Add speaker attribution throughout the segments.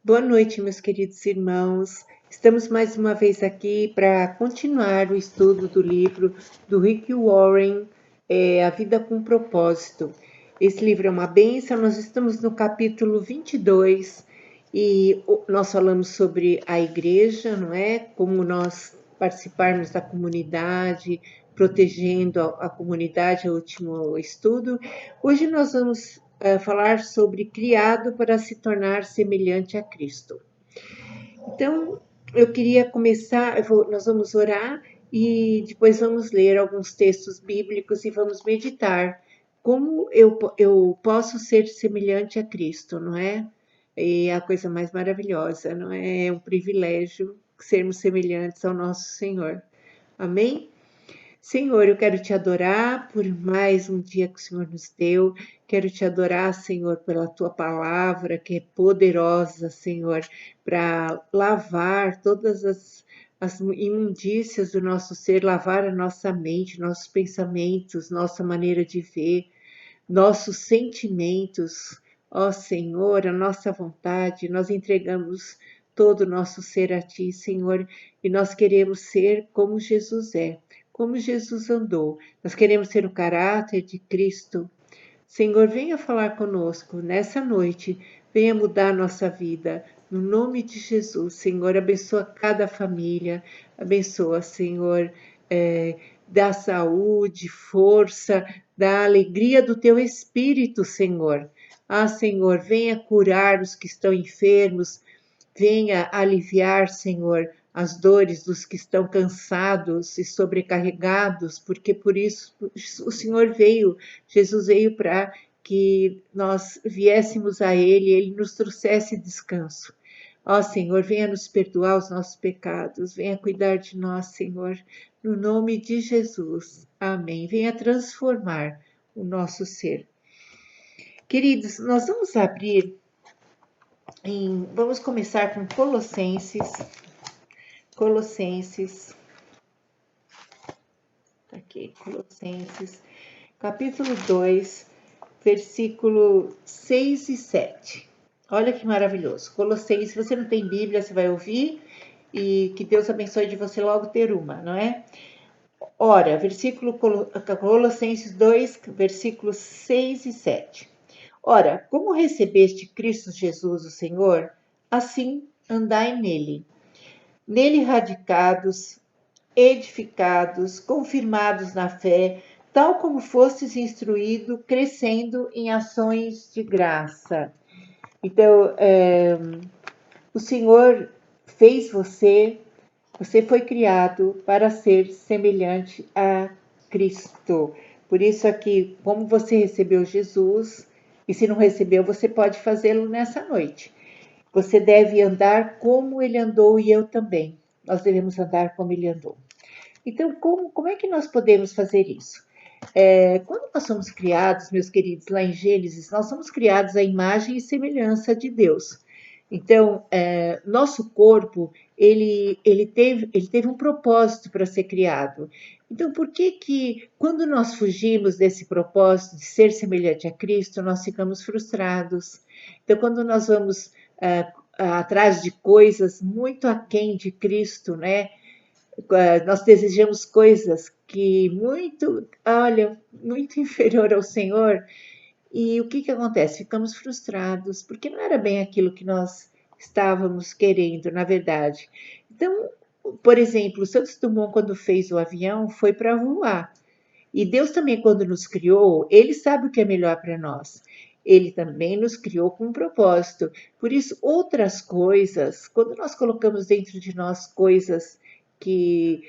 Speaker 1: Boa noite, meus queridos irmãos. Estamos mais uma vez aqui para continuar o estudo do livro do Rick Warren, A Vida com Propósito. Esse livro é uma bênção, nós estamos no capítulo 22 e nós falamos sobre a igreja, não é? Como nós participarmos da comunidade, protegendo a comunidade, é o último estudo. Hoje nós vamos falar sobre criado para se tornar semelhante a Cristo. Então, eu queria começar, nós vamos orar e depois vamos ler alguns textos bíblicos e vamos meditar como eu posso ser semelhante a Cristo, não é? É a coisa mais maravilhosa, não é? É um privilégio sermos semelhantes ao nosso Senhor. Amém? Senhor, eu quero te adorar por mais um dia que o Senhor nos deu. Quero te adorar, Senhor, pela tua palavra, que é poderosa, Senhor, para lavar todas as imundícias do nosso ser, lavar a nossa mente, nossos pensamentos, nossa maneira de ver, nossos sentimentos. Ó Senhor, a nossa vontade, nós entregamos todo o nosso ser a Ti, Senhor, e nós queremos ser como Jesus é, como Jesus andou. Nós queremos ter o caráter de Cristo. Senhor, venha falar conosco nessa noite, venha mudar nossa vida. No nome de Jesus, Senhor, abençoa cada família, abençoa, Senhor, dá saúde, força, dá alegria do teu Espírito, Senhor. Ah, Senhor, venha curar os que estão enfermos, venha aliviar, Senhor, as dores dos que estão cansados e sobrecarregados, porque por isso o Senhor veio, Jesus veio para que nós viéssemos a Ele, Ele nos trouxesse descanso. Ó Senhor, venha nos perdoar os nossos pecados, venha cuidar de nós, Senhor, no nome de Jesus. Amém. Venha transformar o nosso ser. Queridos, nós vamos abrir vamos começar com Colossenses, aqui, Colossenses, capítulo 2, versículo 6 e 7. Olha que maravilhoso. Colossenses, se você não tem Bíblia, você vai ouvir e que Deus abençoe de você logo ter uma, não é? Ora, Colossenses 2, versículos 6 e 7. Ora, como recebeste Cristo Jesus, o Senhor, assim andai nele. Nele radicados, edificados, confirmados na fé, tal como fostes instruído, crescendo em ações de graça. Então, o Senhor fez você foi criado para ser semelhante a Cristo. Por isso aqui, como você recebeu Jesus, e se não recebeu, você pode fazê-lo nessa noite. Você deve andar como ele andou e eu também. Nós devemos andar como ele andou. Então, como é que nós podemos fazer isso? Quando nós somos criados, meus queridos, lá em Gênesis, nós somos criados à imagem e semelhança de Deus. Então, nosso corpo, ele teve um propósito para ser criado. Então, por que quando nós fugimos desse propósito de ser semelhante a Cristo, nós ficamos frustrados? Então, quando nós vamos atrás de coisas muito aquém de Cristo, né? Nós desejamos coisas que muito inferior ao Senhor, e o que acontece? Ficamos frustrados, porque não era bem aquilo que nós estávamos querendo, na verdade. Então, por exemplo, o Santos Dumont, quando fez o avião, foi para voar. E Deus também, quando nos criou, Ele sabe o que é melhor para nós. Ele também nos criou com um propósito. Por isso, outras coisas, quando nós colocamos dentro de nós coisas que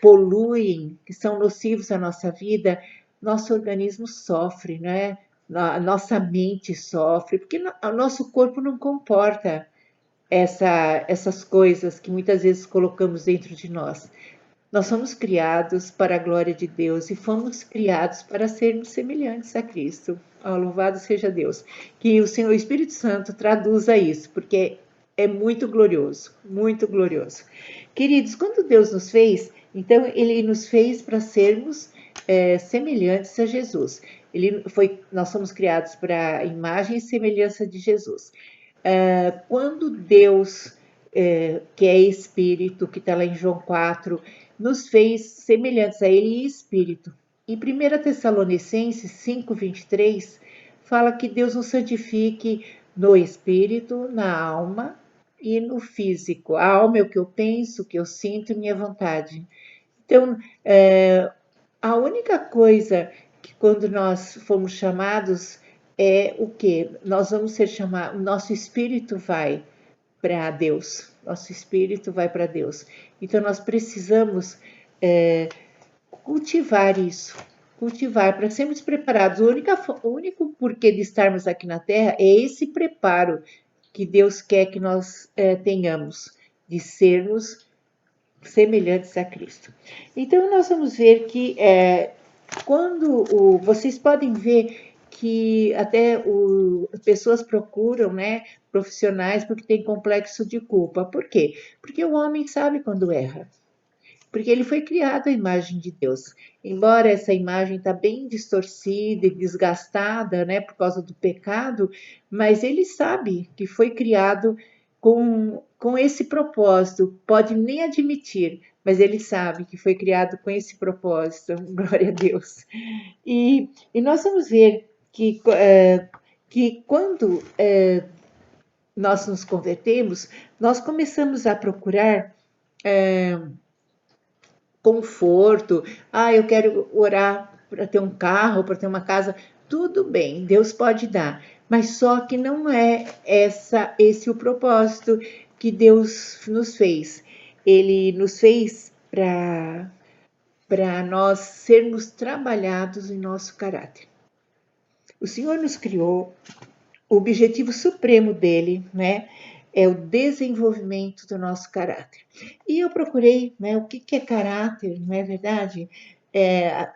Speaker 1: poluem, que são nocivos à nossa vida, nosso organismo sofre, né? A nossa mente sofre, porque o nosso corpo não comporta essas coisas que muitas vezes colocamos dentro de nós. Nós somos criados para a glória de Deus e fomos criados para sermos semelhantes a Cristo. Oh, louvado seja Deus. Que o Senhor, o Espírito Santo, traduza isso, porque é muito glorioso, muito glorioso. Queridos, quando Deus nos fez, então Ele nos fez para sermos semelhantes a Jesus. Nós somos criados para a imagem e semelhança de Jesus. Quando Deus, que é Espírito, que está lá em João 4, nos fez semelhantes a Ele em Espírito. Em 1 Tessalonicenses 5:23, fala que Deus nos santifique no Espírito, na alma e no físico. A alma é o que eu penso, o que eu sinto e minha vontade. Então, a única coisa que quando nós fomos chamados é o que? Nós vamos ser chamados, o nosso espírito vai para Deus, nosso espírito vai para Deus. Então nós precisamos cultivar isso, cultivar para sermos preparados. O único porquê de estarmos aqui na Terra é esse preparo que Deus quer que nós tenhamos, de sermos semelhantes a Cristo. Então nós vamos ver que vocês podem ver que até pessoas procuram, né, profissionais porque tem complexo de culpa. Por quê? Porque o homem sabe quando erra. Porque ele foi criado à imagem de Deus. Embora essa imagem está bem distorcida e desgastada, né, por causa do pecado, mas ele sabe que foi criado com esse propósito. Pode nem admitir, mas ele sabe que foi criado com esse propósito. Glória a Deus. E nós vamos ver que quando nós nos convertemos, nós começamos a procurar conforto. Eu quero orar para ter um carro, para ter uma casa. Tudo bem, Deus pode dar, mas só que não é esse o propósito que Deus nos fez. Ele nos fez para nós sermos trabalhados em nosso caráter. O Senhor nos criou, o objetivo supremo dele, né, é o desenvolvimento do nosso caráter. E eu procurei, né, o que é caráter, não é verdade?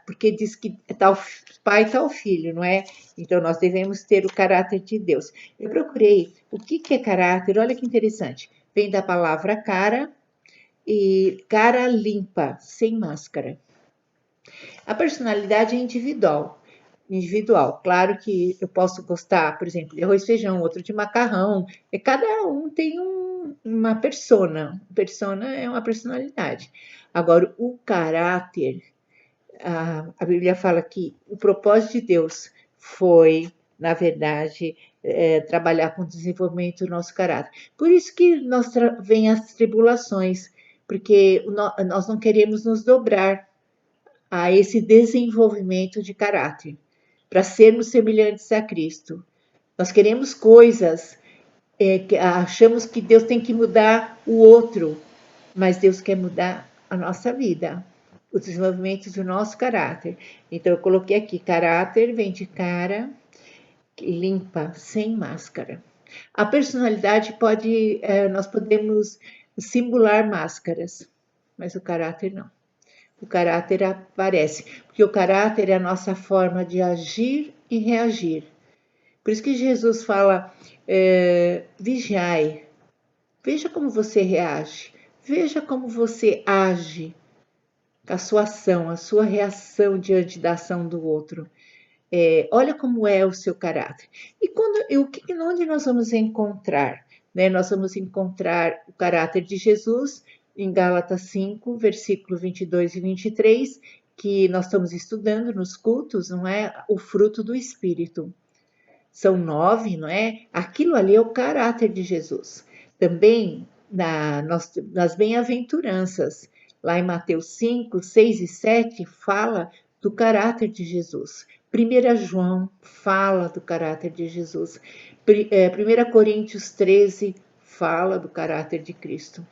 Speaker 1: Porque diz que tal pai, tal filho, não é? Então nós devemos ter o caráter de Deus. Eu procurei o que é caráter, olha que interessante. Vem da palavra cara e cara limpa, sem máscara. A personalidade é individual. Claro que eu posso gostar, por exemplo, de arroz e feijão, outro de macarrão. Cada um tem uma persona. Persona é uma personalidade. Agora, o caráter, a Bíblia fala que o propósito de Deus foi, na verdade, trabalhar com o desenvolvimento do nosso caráter. Por isso que vem as tribulações, porque nós não queremos nos dobrar a esse desenvolvimento de caráter, para sermos semelhantes a Cristo. Nós queremos coisas, que achamos que Deus tem que mudar o outro, mas Deus quer mudar a nossa vida, o desenvolvimento do nosso caráter. Então eu coloquei aqui, caráter vem de cara, limpa, sem máscara. A personalidade nós podemos simular máscaras, mas o caráter não. O caráter aparece, porque o caráter é a nossa forma de agir e reagir. Por isso que Jesus fala, vigiai, veja como você reage, veja como você age, a sua ação, a sua reação diante da ação do outro. Olha como é o seu caráter. Onde nós vamos encontrar? Né? Nós vamos encontrar o caráter de Jesus em Gálatas 5, versículo 22 e 23, que nós estamos estudando nos cultos, não é? O fruto do Espírito. São 9, não é? Aquilo ali é o caráter de Jesus. Também nas bem-aventuranças, lá em Mateus 5, 6 e 7, fala do caráter de Jesus. 1 João fala do caráter de Jesus. 1 Coríntios 13 fala do caráter de Cristo.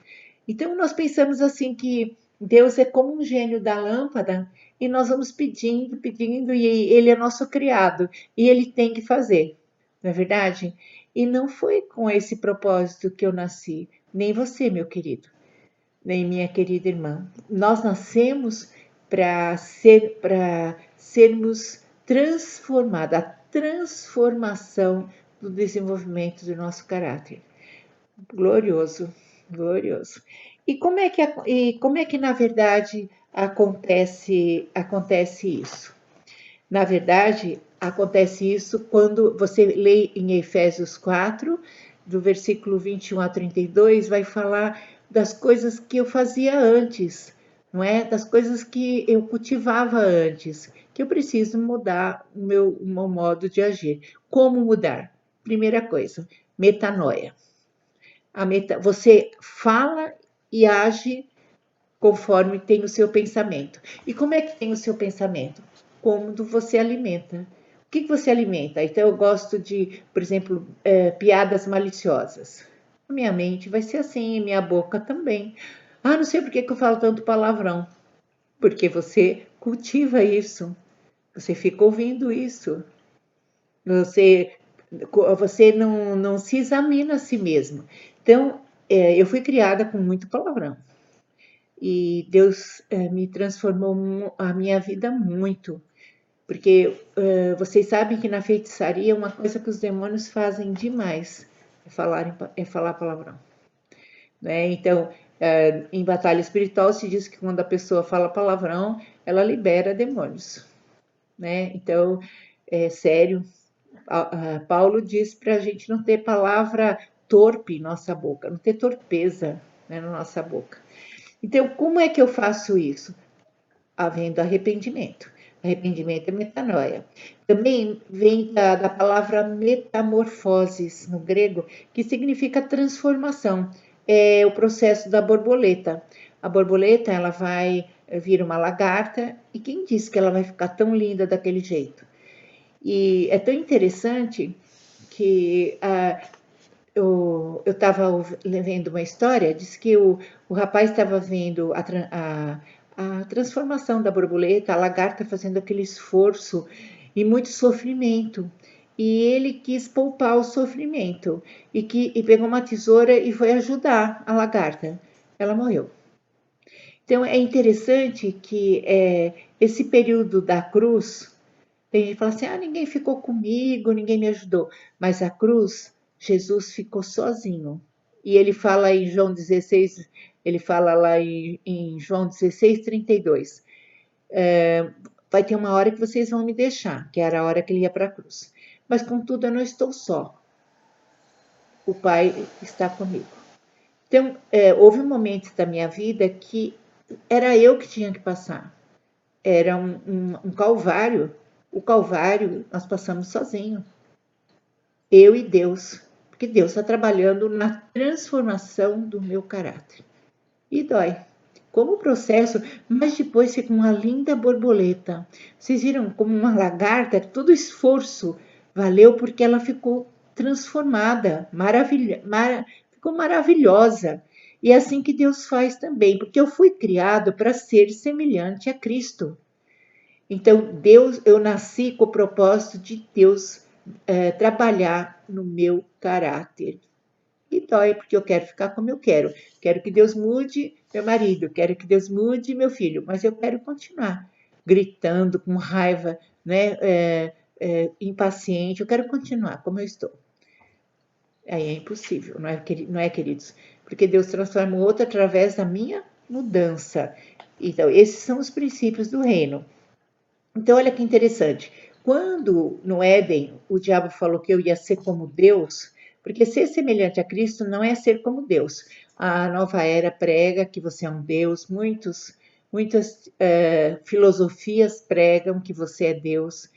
Speaker 1: Então nós pensamos assim que Deus é como um gênio da lâmpada e nós vamos pedindo e ele é nosso criado e ele tem que fazer, não é verdade? E não foi com esse propósito que eu nasci, nem você, meu querido, nem minha querida irmã. Nós nascemos para sermos transformados, a transformação do desenvolvimento do nosso caráter. Glorioso, glorioso. E como é que na verdade acontece isso? Na verdade, acontece isso quando você lê em Efésios 4, do versículo 21 a 32, vai falar das coisas que eu fazia antes, não é? Das coisas que eu cultivava antes, que eu preciso mudar o meu modo de agir. Como mudar? Primeira coisa, metanoia. Você fala e age conforme tem o seu pensamento. E como é que tem o seu pensamento? Como você alimenta. O que você alimenta? Então, eu gosto de, por exemplo, piadas maliciosas. A minha mente vai ser assim, minha boca também. Ah, não sei por que eu falo tanto palavrão. Porque você cultiva isso. Você fica ouvindo isso. Você, você não se examina a si mesmo. Então, eu fui criada com muito palavrão. E Deus me transformou a minha vida muito. Porque vocês sabem que na feitiçaria uma coisa que os demônios fazem demais é falar palavrão. Né? Então, em batalha espiritual se diz que quando a pessoa fala palavrão, ela libera demônios. Né? Então, é sério. Paulo diz para a gente não ter palavra torpe em nossa boca, não ter torpeza, né, na nossa boca. Então, como é que eu faço isso? Havendo arrependimento. Arrependimento é metanoia. Também vem da palavra metamorfoses, no grego, que significa transformação. É o processo da borboleta. A borboleta, ela vai vir uma lagarta, e quem disse que ela vai ficar tão linda daquele jeito? E é tão interessante que eu estava vendo uma história, diz que o rapaz estava vendo a transformação da borboleta, a lagarta fazendo aquele esforço e muito sofrimento. E ele quis poupar o sofrimento e pegou uma tesoura e foi ajudar a lagarta. Ela morreu. Então é interessante que esse período da cruz, tem gente que fala assim, ninguém ficou comigo, ninguém me ajudou. Mas a cruz, Jesus ficou sozinho. E ele fala em João 16, ele fala lá em João 16, 32. Vai ter uma hora que vocês vão me deixar, que era a hora que ele ia para a cruz. Mas contudo, eu não estou só. O Pai está comigo. Então, houve momentos da minha vida que era eu que tinha que passar. Era um calvário. O calvário nós passamos sozinho. Eu e Deus. Porque Deus está trabalhando na transformação do meu caráter. E dói. Como o processo, mas depois fica uma linda borboleta. Vocês viram como uma lagarta, todo esforço valeu porque ela ficou transformada, ficou maravilhosa. E é assim que Deus faz também, porque eu fui criado para ser semelhante a Cristo. Então, eu nasci com o propósito de Deus trabalhar no meu caráter. E dói, porque eu quero ficar como eu quero. Quero que Deus mude meu marido, quero que Deus mude meu filho, mas eu quero continuar gritando, com raiva, né, impaciente. Eu quero continuar como eu estou. Aí é impossível, não é, queridos? Porque Deus transforma o outro através da minha mudança. Então, esses são os princípios do reino. Então, olha que interessante. Quando no Éden o diabo falou que eu ia ser como Deus, porque ser semelhante a Cristo não é ser como Deus. A nova era prega que você é um Deus, muitas filosofias pregam que você é Deus.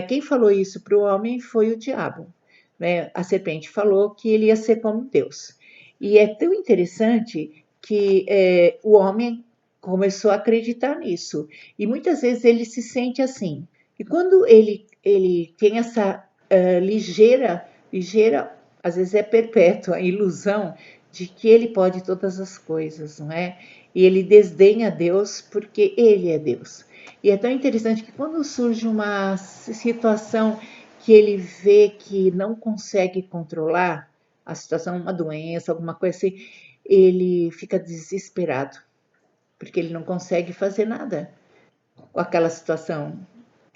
Speaker 1: Quem falou isso para o homem foi o diabo. Né? A serpente falou que ele ia ser como Deus. E é tão interessante que o homem começou a acreditar nisso. E muitas vezes ele se sente assim. E quando ele tem essa ligeira, às vezes é perpétua, ilusão de que ele pode todas as coisas, não é? E ele desdenha Deus porque ele é Deus. E é tão interessante que quando surge uma situação que ele vê que não consegue controlar, a situação, uma doença, alguma coisa assim, ele fica desesperado porque ele não consegue fazer nada com aquela situação.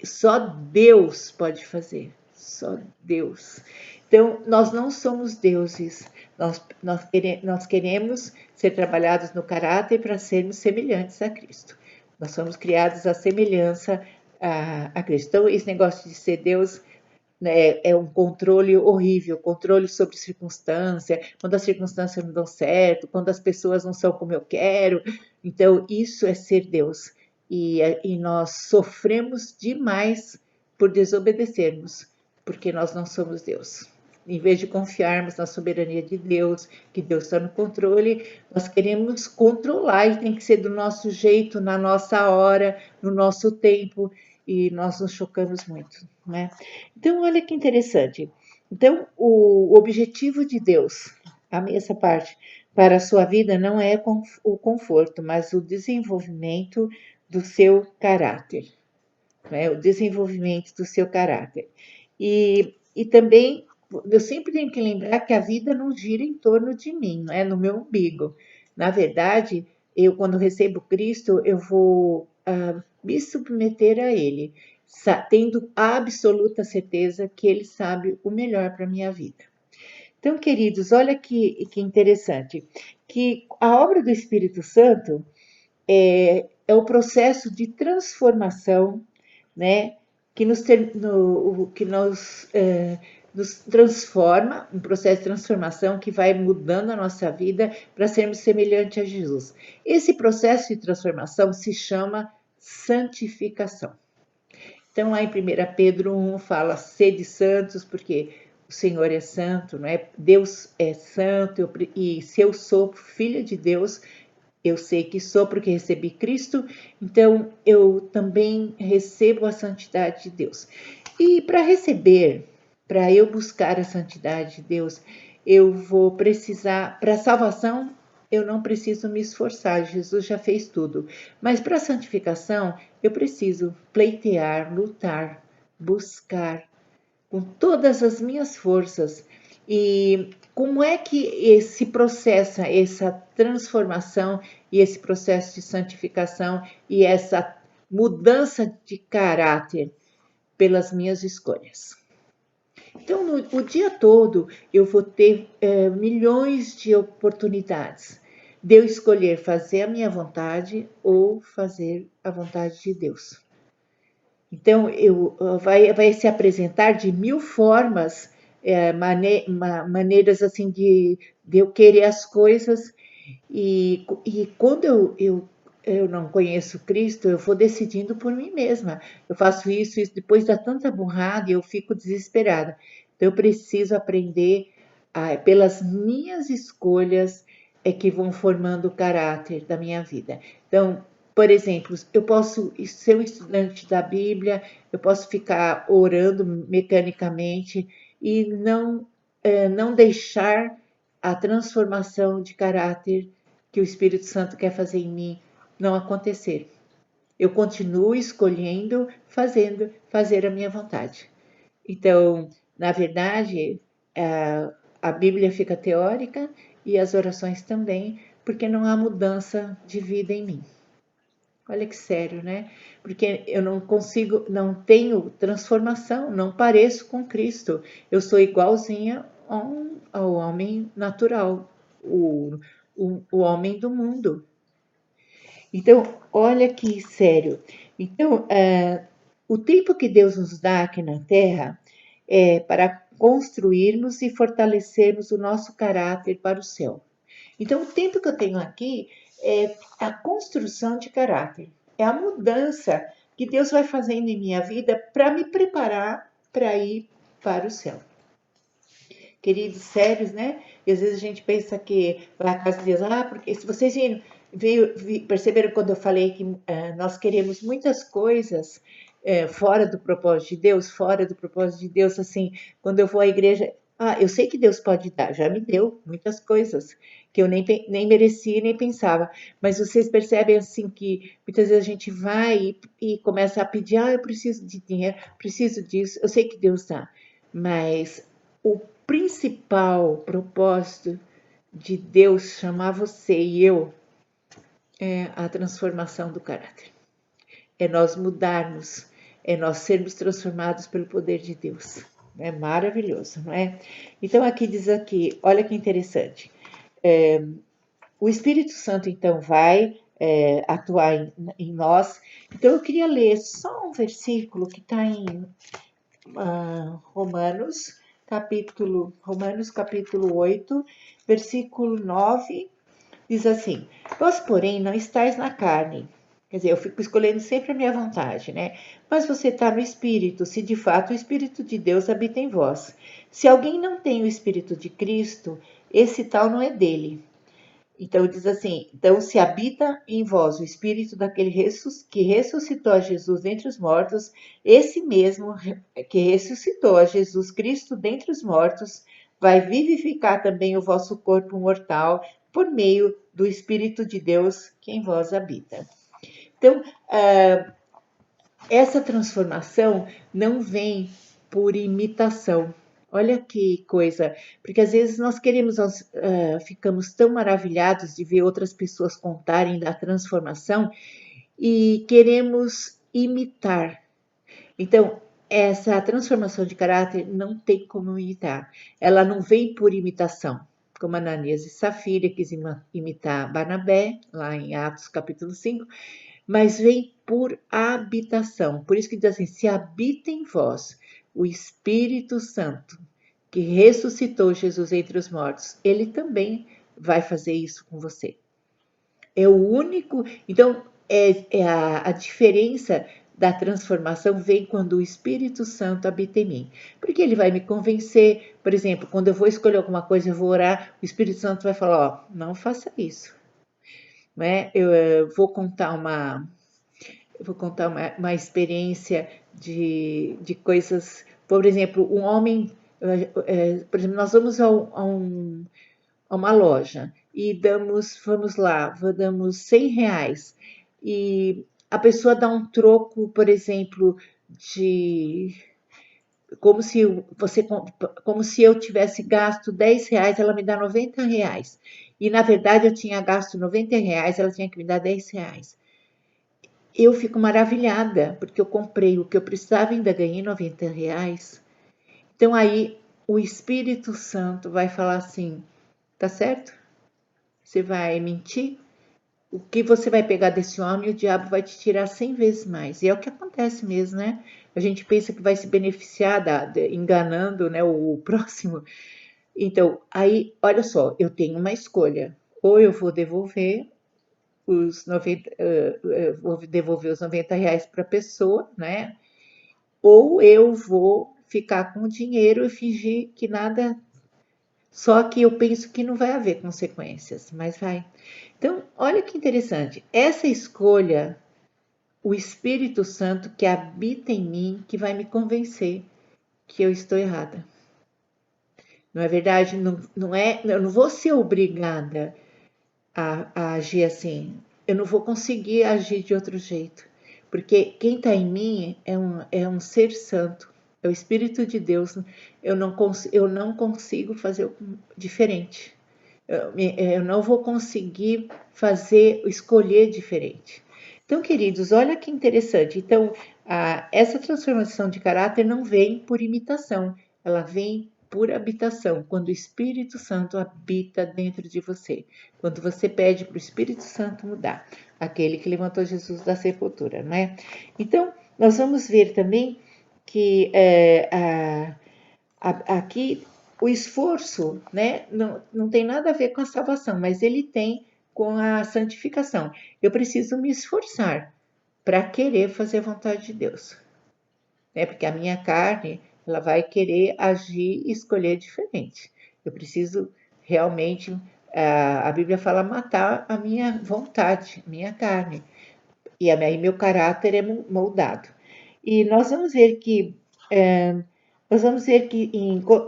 Speaker 1: Só Deus pode fazer, só Deus. Então, nós não somos deuses, nós queremos ser trabalhados no caráter para sermos semelhantes a Cristo. Nós somos criados à semelhança a Cristo. Então, esse negócio de ser Deus né, é um controle horrível, controle sobre circunstância, quando as circunstâncias não dão certo, quando as pessoas não são como eu quero. Então, isso é ser Deus. E nós sofremos demais por desobedecermos, porque nós não somos Deus. Em vez de confiarmos na soberania de Deus, que Deus está no controle, nós queremos controlar e tem que ser do nosso jeito, na nossa hora, no nosso tempo, e nós nos chocamos muito, né? Então, olha que interessante. Então, o objetivo de Deus, amei essa parte, para a sua vida não é o conforto, mas o desenvolvimento do seu caráter, né? O desenvolvimento do seu caráter. E também, eu sempre tenho que lembrar que a vida não gira em torno de mim, não é no meu umbigo. Na verdade, eu, quando recebo Cristo, eu vou me submeter a Ele, tendo a absoluta certeza que Ele sabe o melhor para a minha vida. Então, queridos, olha que interessante, que a obra do Espírito Santo é o processo de transformação, né, nos transforma, um processo de transformação que vai mudando a nossa vida para sermos semelhantes a Jesus. Esse processo de transformação se chama santificação. Então, lá em 1 Pedro 1 fala, sede santos, porque o Senhor é santo, não é? Deus é santo, e se eu sou filha de Deus, eu sei que sou porque recebi Cristo, então eu também recebo a santidade de Deus. E para receber, para eu buscar a santidade de Deus, eu vou precisar, para a salvação, eu não preciso me esforçar, Jesus já fez tudo. Mas para a santificação, eu preciso pleitear, lutar, buscar com todas as minhas forças. E como é que se processa essa transformação e esse processo de santificação e essa mudança de caráter pelas minhas escolhas? Então, o dia todo eu vou ter milhões de oportunidades de eu escolher fazer a minha vontade ou fazer a vontade de Deus. Então, vai se apresentar de mil formas, maneiras assim de eu querer as coisas, e quando eu não conheço Cristo, eu vou decidindo por mim mesma. Eu faço isso, depois dá tanta burrada e eu fico desesperada. Então, eu preciso aprender pelas minhas escolhas é que vão formando o caráter da minha vida. Então, por exemplo, eu posso ser um estudante da Bíblia, eu posso ficar orando mecanicamente e não deixar a transformação de caráter que o Espírito Santo quer fazer em mim não acontecer. Eu continuo escolhendo, fazer a minha vontade. Então, na verdade, a Bíblia fica teórica e as orações também, porque não há mudança de vida em mim. Olha que sério, né? Porque eu não consigo, não tenho transformação, não pareço com Cristo. Eu sou igualzinha ao homem natural, o homem do mundo. Então, olha que sério. Então, o tempo que Deus nos dá aqui na Terra é para construirmos e fortalecermos o nosso caráter para o céu. Então, o tempo que eu tenho aqui é a construção de caráter, é a mudança que Deus vai fazendo em minha vida para me preparar para ir para o céu. Queridos, sérios, né? E às vezes a gente pensa que vai à casa de Deus, porque se vocês perceberam quando eu falei que nós queremos muitas coisas fora do propósito de Deus, assim, quando eu vou à igreja, eu sei que Deus pode dar, já me deu muitas coisas que eu nem merecia nem pensava, mas vocês percebem assim que muitas vezes a gente vai e começa a pedir, eu preciso de dinheiro, preciso disso, eu sei que Deus dá, mas o principal propósito de Deus chamar você e eu é a transformação do caráter. É nós mudarmos, é nós sermos transformados pelo poder de Deus. É maravilhoso, não é? Então aqui diz aqui, olha que interessante. O Espírito Santo então vai atuar em nós. Então eu queria ler só um versículo que está em Romanos capítulo 8, versículo 9, diz assim: Vós, porém, não estáis na carne. Quer dizer, eu fico escolhendo sempre a minha vontade, né? Mas você está no Espírito, se de fato o Espírito de Deus habita em vós. Se alguém não tem o Espírito de Cristo, esse tal não é dele. Então diz assim: então se habita em vós o espírito daquele que ressuscitou a Jesus dentre os mortos, esse mesmo que ressuscitou a Jesus Cristo dentre os mortos, vai vivificar também o vosso corpo mortal por meio do Espírito de Deus que em vós habita. Então, essa transformação não vem por imitação. Olha que coisa, porque às vezes nós ficamos tão maravilhados de ver outras pessoas contarem da transformação e queremos imitar. Então, essa transformação de caráter não tem como imitar. Ela não vem por imitação, como Ananias e Safira quis imitar Barnabé, lá em Atos capítulo 5, mas vem por habitação. Por isso que diz assim: se habita em vós o Espírito Santo, que ressuscitou Jesus entre os mortos, ele também vai fazer isso com você. É o único. Então, a diferença da transformação vem quando o Espírito Santo habita em mim. Porque ele vai me convencer, por exemplo, quando eu vou escolher alguma coisa, eu vou orar, o Espírito Santo vai falar: ó, não faça isso. Né? Eu vou contar uma experiência de coisas. Por exemplo, um homem. Por exemplo, nós vamos a uma loja e damos R$ 100 e a pessoa dá um troco, por exemplo, de como se eu tivesse gasto R$ 10, ela me dá R$ 90. E na verdade eu tinha gasto R$ 90, ela tinha que me dar R$ 10. Eu fico maravilhada, porque eu comprei o que eu precisava e ainda ganhei R$ 90. Então aí o Espírito Santo vai falar assim: tá certo? Você vai mentir? O que você vai pegar desse homem, o diabo vai te tirar 100 vezes mais. E é o que acontece mesmo, né? A gente pensa que vai se beneficiar enganando, né, o próximo. Então, aí, olha só, eu tenho uma escolha. Ou eu vou devolver os R$ 90 para a pessoa, né? Ou eu vou ficar com o dinheiro e fingir que nada. Só que eu penso que não vai haver consequências, mas vai. Então, olha que interessante. Essa escolha, o Espírito Santo que habita em mim, que vai me convencer que eu estou errada. Não é verdade? Eu não vou ser obrigada a agir assim. Eu não vou conseguir agir de outro jeito. Porque quem está em mim é um ser santo, é o Espírito de Deus. Eu não consigo fazer diferente. Eu não vou conseguir escolher diferente. Então, queridos, olha que interessante. Então, essa transformação de caráter não vem por imitação, ela vem por habitação, quando o Espírito Santo habita dentro de você, quando você pede para o Espírito Santo mudar, aquele que levantou Jesus da sepultura, não é? Então, nós vamos ver também que aqui o esforço, né, não tem nada a ver com a salvação, mas ele tem com a santificação. Eu preciso me esforçar para querer fazer a vontade de Deus, né? Porque a minha carne, ela vai querer agir e escolher diferente. Eu preciso realmente, a Bíblia fala matar a minha vontade, a minha carne, e aí meu caráter é moldado. E nós vamos ver que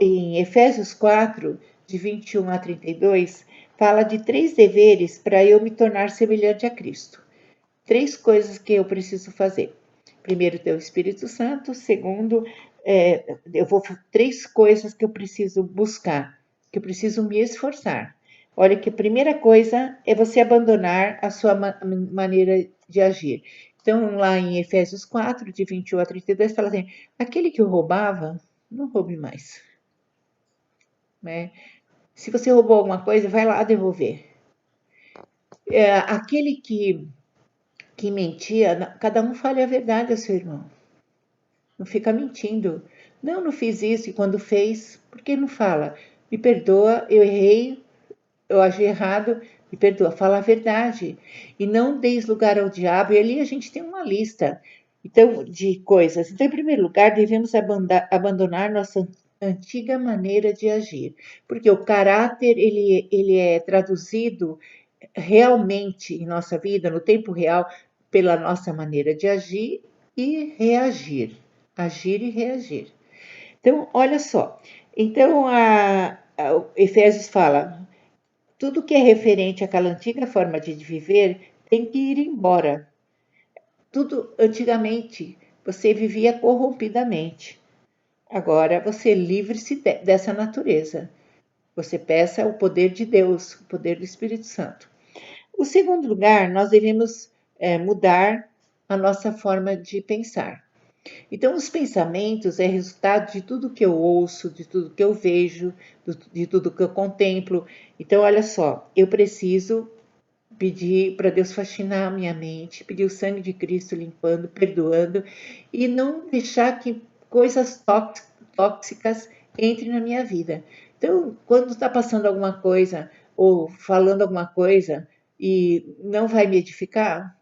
Speaker 1: em Efésios 4, de 21 a 32, fala de 3 deveres para eu me tornar semelhante a Cristo. 3 coisas que eu preciso fazer. Primeiro, ter o Espírito Santo. Segundo, 3 coisas que eu preciso buscar, que eu preciso me esforçar. Olha que a primeira coisa é você abandonar a sua maneira de agir. Então, lá em Efésios 4, de 21 a 32, fala assim: aquele que roubava, não roube mais. Né? Se você roubou alguma coisa, vai lá devolver. Aquele que mentia, cada um fale a verdade ao seu irmão. Não fica mentindo. Não, não fiz isso, e quando fez, por que não fala? Me perdoa, eu errei, eu agi errado, me perdoa, fala a verdade. E não deis lugar ao diabo, e ali a gente tem uma lista então, de coisas. Então, em primeiro lugar, devemos abandonar nossa antiga maneira de agir, porque o caráter ele é traduzido realmente em nossa vida, no tempo real, pela nossa maneira de agir e reagir. Agir e reagir. Então, olha só. Então, Efésios fala: tudo que é referente àquela antiga forma de viver tem que ir embora. Tudo antigamente você vivia corrompidamente. Agora você livre-se dessa natureza. Você peça o poder de Deus, o poder do Espírito Santo. O segundo lugar, nós devemos mudar a nossa forma de pensar. Então, os pensamentos é resultado de tudo que eu ouço, de tudo que eu vejo, de tudo que eu contemplo. Então, olha só, eu preciso pedir para Deus faxinar a minha mente, pedir o sangue de Cristo limpando, perdoando e não deixar que coisas tóxicas entrem na minha vida. Então, quando está passando alguma coisa ou falando alguma coisa e não vai me edificar,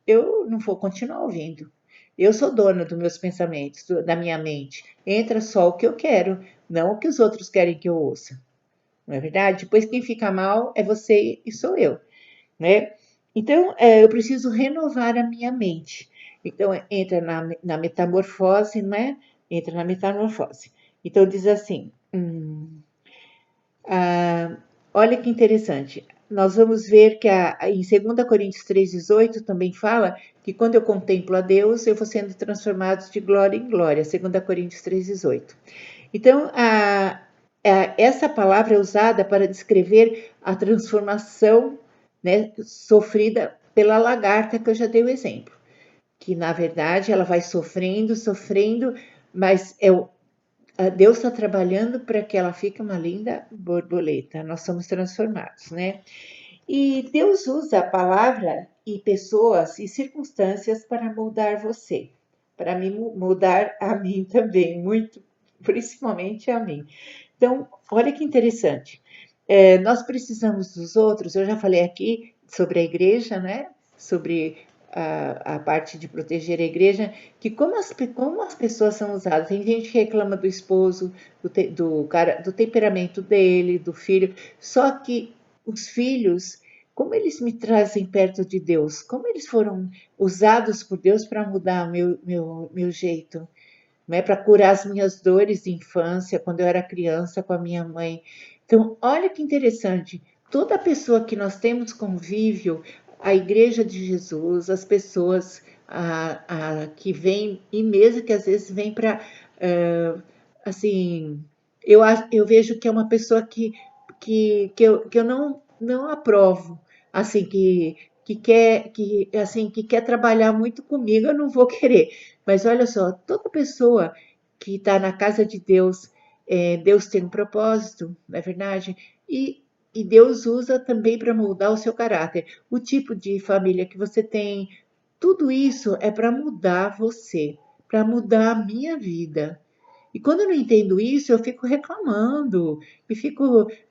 Speaker 1: eu não vou continuar ouvindo. Eu sou dona dos meus pensamentos, da minha mente. Entra só o que eu quero, não o que os outros querem que eu ouça. Não é verdade? Depois quem fica mal é você e sou eu, né? Então, eu preciso renovar a minha mente. Então, entra na metamorfose, né? Entra na metamorfose. Então, diz assim, olha que interessante. Nós vamos ver que em 2 Coríntios 3,18 também fala que quando eu contemplo a Deus, eu vou sendo transformado de glória em glória. 2 Coríntios 3,18. Então, essa palavra é usada para descrever a transformação, né, sofrida pela lagarta, que eu já dei o exemplo. Que, na verdade, ela vai sofrendo, sofrendo, mas Deus está trabalhando para que ela fique uma linda borboleta. Nós somos transformados, né? E Deus usa a palavra e pessoas e circunstâncias para moldar você, para me mudar a mim também, muito, principalmente a mim. Então, olha que interessante. Nós precisamos dos outros. Eu já falei aqui sobre a igreja, né? Sobre a parte de proteger a igreja, que como as pessoas são usadas. Tem gente que reclama do esposo, do temperamento dele, do filho. Só que os filhos, como eles me trazem perto de Deus, como eles foram usados por Deus para mudar meu jeito, né? Para curar as minhas dores de infância, quando eu era criança com a minha mãe. Então, olha que interessante. Toda pessoa que nós temos convívio, a Igreja de Jesus, as pessoas que vêm, e mesmo que às vezes vêm para, assim, eu vejo que é uma pessoa que eu não aprovo, assim, que quer trabalhar muito comigo, eu não vou querer. Mas olha só, toda pessoa que está na casa de Deus, Deus tem um propósito, não é verdade? E Deus usa também para moldar o seu caráter. O tipo de família que você tem, tudo isso é para mudar você, para mudar a minha vida. E quando eu não entendo isso, eu fico reclamando.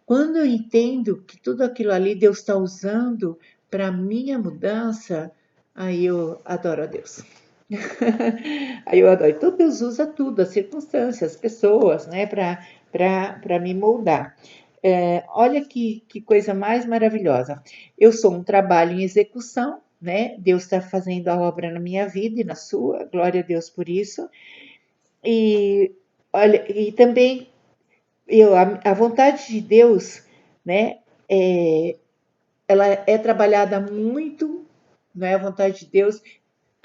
Speaker 1: Quando eu entendo que tudo aquilo ali Deus está usando para minha mudança, aí eu adoro a Deus. Aí eu adoro. Então Deus usa tudo, as circunstâncias, as pessoas, né, para me moldar. Olha que coisa mais maravilhosa. Eu sou um trabalho em execução, né? Deus está fazendo a obra na minha vida e na sua. Glória a Deus por isso. E olha, e também a vontade de Deus, né? Ela é trabalhada muito, né? A vontade de Deus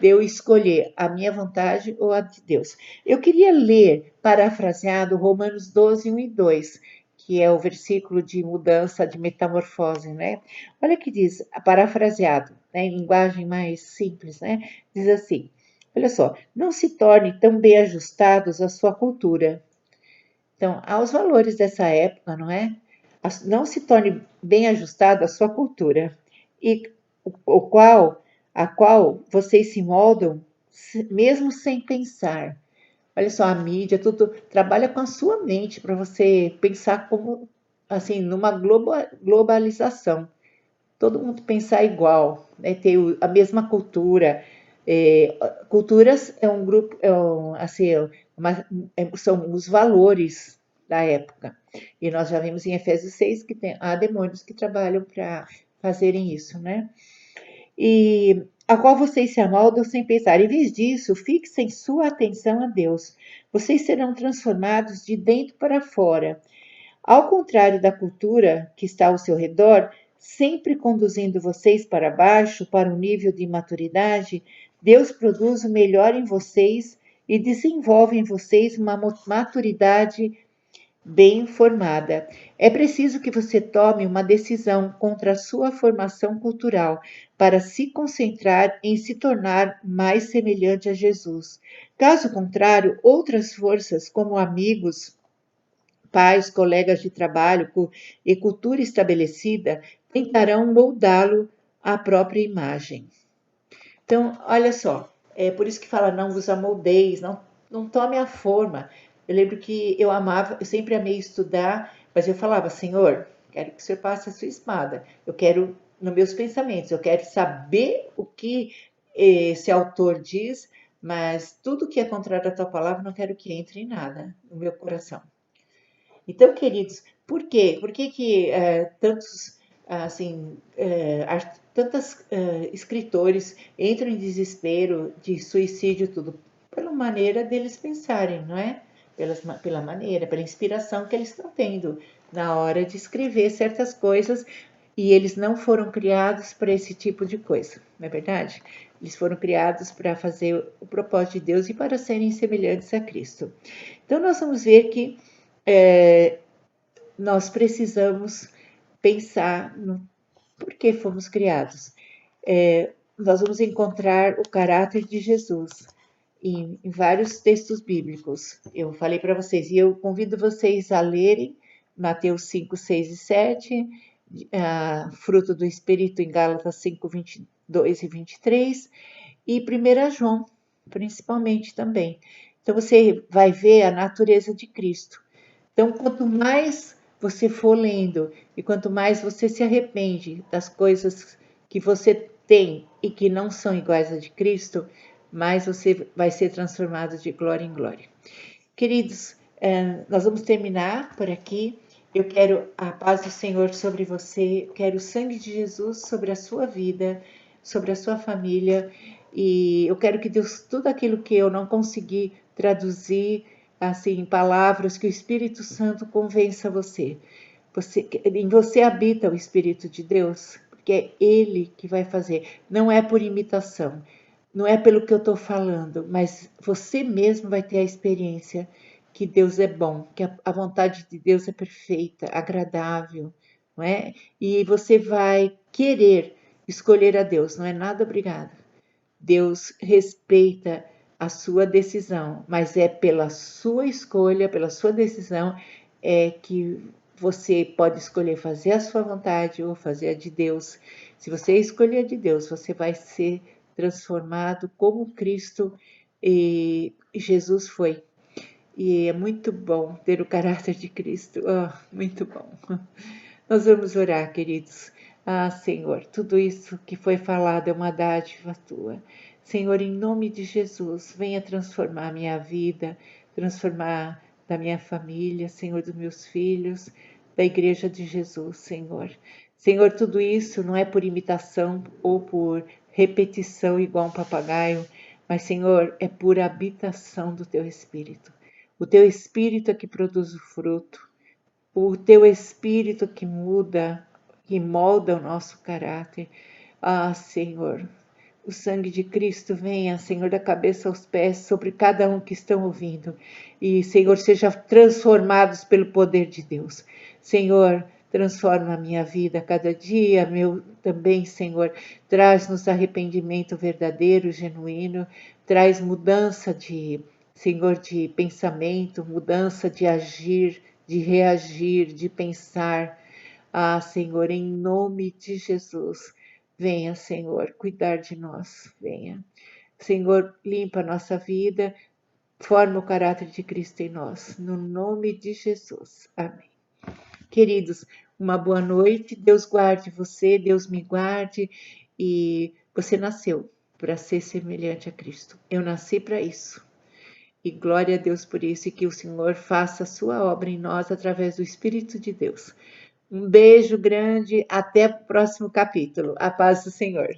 Speaker 1: de eu escolher a minha vontade ou a de Deus. Eu queria ler, parafraseado, Romanos 12, 1 e 2, que é o versículo de mudança, de metamorfose, né? Olha que diz, parafraseado, né, em linguagem mais simples, né? Diz assim, olha só, não se torne tão bem ajustados à sua cultura. Então, aos valores dessa época, não é? Não se torne bem ajustado à sua cultura, e a qual vocês se moldam mesmo sem pensar. Olha só, a mídia, tudo trabalha com a sua mente para você pensar como, assim, numa globalização. Todo mundo pensar igual, né? Ter a mesma cultura. É, culturas é um grupo, assim, são os valores da época. E nós já vimos em Efésios 6 que há demônios que trabalham para fazerem isso, né? E a qual vocês se amoldam sem pensar. Em vez disso, fixem sua atenção a Deus. Vocês serão transformados de dentro para fora. Ao contrário da cultura que está ao seu redor, sempre conduzindo vocês para baixo, para um nível de maturidade, Deus produz o melhor em vocês e desenvolve em vocês uma maturidade bem formada. É preciso que você tome uma decisão contra a sua formação cultural para se concentrar em se tornar mais semelhante a Jesus. Caso contrário, outras forças, como amigos, pais, colegas de trabalho e cultura estabelecida, tentarão moldá-lo à própria imagem. Então, olha só, é por isso que fala não vos amoldeis, não tome a forma. Eu lembro que eu sempre amei estudar, mas eu falava, Senhor, quero que o Senhor passe a sua espada. Eu quero, nos meus pensamentos, eu quero saber o que esse autor diz, mas tudo que é contrário à tua palavra, não quero que entre em nada no meu coração. Então, queridos, por quê? Por que que tantos, assim, tantos escritores entram em desespero de suicídio tudo? Pela maneira deles pensarem, não é? Pela maneira, pela inspiração que eles estão tendo na hora de escrever certas coisas e eles não foram criados para esse tipo de coisa, não é verdade? Eles foram criados para fazer o propósito de Deus e para serem semelhantes a Cristo. Então, nós vamos ver que é, nós precisamos pensar no porquê fomos criados. Nós vamos encontrar o caráter de Jesus em vários textos bíblicos. Eu falei para vocês, e eu convido vocês a lerem Mateus 5, 6 e 7, fruto do Espírito em Gálatas 5, 22 e 23, e 1 João, principalmente também. Então você vai ver a natureza de Cristo. Então, quanto mais você for lendo e quanto mais você se arrepende das coisas que você tem e que não são iguais a de Cristo, mais você vai ser transformado de glória em glória. Queridos, nós vamos terminar por aqui. Eu quero a paz do Senhor sobre você, eu quero o sangue de Jesus sobre a sua vida, sobre a sua família, e eu quero que Deus, tudo aquilo que eu não consegui traduzir assim em palavras, que o Espírito Santo convença você. Em você habita o Espírito de Deus, porque é Ele que vai fazer, não é por imitação, não é pelo que eu estou falando, mas você mesmo vai ter a experiência que Deus é bom, que a vontade de Deus é perfeita, agradável, não é? E você vai querer escolher a Deus, não é nada obrigado. Deus respeita a sua decisão, mas é pela sua escolha, pela sua decisão, que você pode escolher fazer a sua vontade ou fazer a de Deus. Se você escolher a de Deus, você vai ser transformado como Cristo e Jesus foi. E é muito bom ter o caráter de Cristo. Oh, muito bom. Nós vamos orar, queridos. Ah, Senhor, tudo isso que foi falado é uma dádiva tua. Senhor, em nome de Jesus, venha transformar a minha vida, transformar da minha família, Senhor, dos meus filhos, da Igreja de Jesus, Senhor. Senhor, tudo isso não é por imitação ou por repetição igual um papagaio, mas, Senhor, é por habitação do Teu Espírito. O Teu Espírito é que produz o fruto. O Teu Espírito que muda, que molda o nosso caráter. Ah, Senhor, o sangue de Cristo venha, Senhor, da cabeça aos pés sobre cada um que estão ouvindo. E, Senhor, seja transformados pelo poder de Deus. Senhor, transforma a minha vida a cada dia, meu também, Senhor. Traz-nos arrependimento verdadeiro, genuíno. Traz mudança Senhor, de pensamento, mudança de agir, de reagir, de pensar. Ah, Senhor, em nome de Jesus. Venha, Senhor, cuidar de nós. Venha. Senhor, limpa a nossa vida, Forma o caráter de Cristo em nós, no nome de Jesus. Amém. Queridos, uma boa noite, Deus guarde você, Deus me guarde, e você nasceu para ser semelhante a Cristo. Eu nasci para isso. E glória a Deus por isso, e que o Senhor faça a sua obra em nós através do Espírito de Deus. Um beijo grande, até o próximo capítulo. A paz do Senhor.